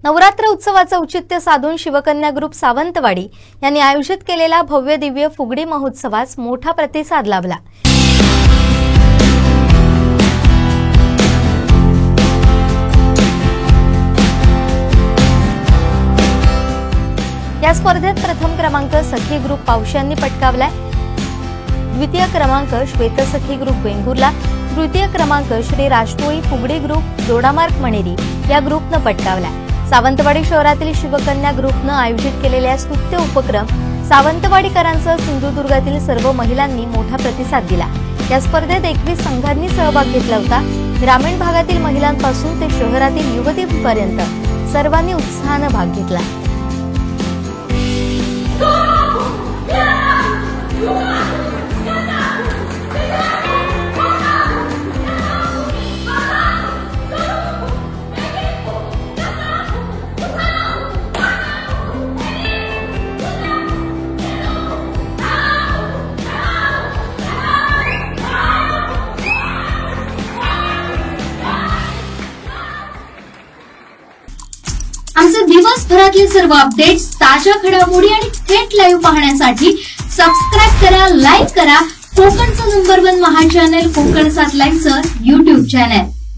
नवरात्र उत्सवाचं औचित्य साधून शिवकन्या ग्रुप सावंतवाडी यांनी आयोजित केलेला भव्य दिव्य फुगडी महोत्सवास मोठा प्रतिसाद लाभला। या स्पर्धेत प्रथम क्रमांक सखी ग्रुप पावशी यांनी पटकावलाय। द्वितीय क्रमांक श्वेत सखी ग्रुप वेंगुर्ला, तृतीय क्रमांक श्री राष्ट्रोळी फुगडी ग्रुप जोडामार्ग मणेरी या ग्रुपनं पटकावलाय। सावंतवाडी शहरातील शिवकन्या ग्रुपनं आयोजित केलेल्या स्तुत्य उपक्रम सावंतवाडीकरांसह सिंधुदुर्गातील सर्व महिलांनी मोठा प्रतिसाद दिला। या स्पर्धेत 21 संघांनी सहभाग घेतला होता। ग्रामीण भागातील महिलांपासून ते शहरातील युवतींपर्यंत सर्वांनी उत्साहाने भाग घेतला। आमचे दिवसभरातले सर्व अपडेट्स, ताज्या घडामोडी आणि थेट लाईव्ह पाहण्यासाठी सबस्क्राइब करा, लाईक करा कोकणचं नंबर 1 महा चॅनल कोकण 7 लाईव्हचं YouTube चॅनल।